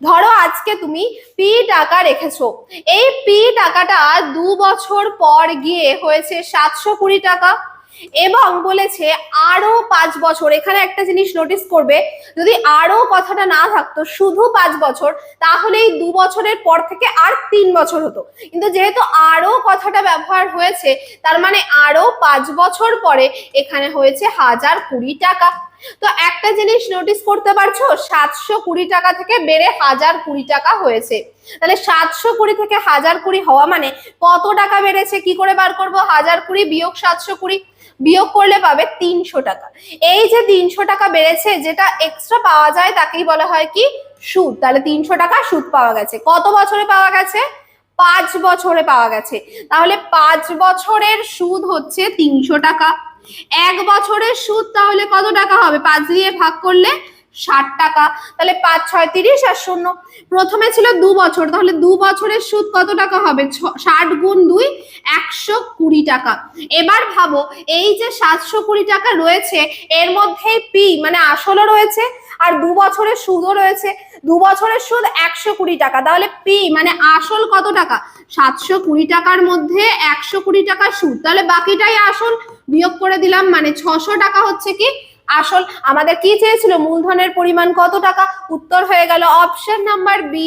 ধরো আজকে তুমি পি টাকা রেখেছো, এই পি টাকাটা 2 বছর পর গিয়ে হয়েছে 720 টাকা, এবং বলেছে আরো 5 বছর। এখানে একটা জিনিস নোটিস করবে, যদি আরো কথাটা না থাকতো, শুধু 5 বছর, তাহলে এই 2 বছরের পর থেকে আর 3 বছর হতো। কিন্তু যেহেতু আরো কথাটা ব্যবহার হয়েছে, তার মানে আরো 5 বছর পরে এখানে হয়েছে 1020 টাকা। তো একটা জিনিস নোটিস করতে পারছো, 720 টাকা থেকে বেড়ে 1020 টাকা হয়েছে। তাহলে 720 থেকে 1020 হওয়া মানে কত টাকা বেড়েছে? কি করে বার করবো? 1020 বিয়োগ 720, বিয়োগ করলে পাবে 300 টাকা। এই যে 300 টাকা বেড়েছে, যেটা এক্সট্রা পাওয়া যায় তাকেই বলা হয় কি? সুদ। তাহলে 300 টাকা সুদ পাওয়া গেছে। কত বছরে পাওয়া গেছে? 5 বছরে পাওয়া গেছে। তাহলে 5 বছরের সুদ হচ্ছে 300 টাকা। 1 বছরের সুদ তাহলে কত টাকা হবে? 5 দিয়ে ভাগ করলে 60 টাকা। তাহলে 5 6 30 আর 0। প্রথমে ছিল 2 বছর, তাহলে 2 বছরের সুদ কত টাকা হবে? 60 গুণ 2 120 টাকা। এবার ভাবো, এই যে 720 টাকা রয়েছে, এর মধ্যে পি মানে আসলও রয়েছে আর 2 বছরের সুদও রয়েছে। 2 বছরের সুদ 120 টাকা, তাহলে পি মানে আসল কত টাকা? 720 টাকার মধ্যে 120 টাকা সুদ, তাহলে বাকিটাই আসল। বিয়োগ করে দিলাম, মানে 600 টাকা হচ্ছে কি? আসল। আমাদের কি চেয়েছিল? মূলধনের পরিমাণ কত টাকা। উত্তর হয়ে গেল অপশন নাম্বার বি।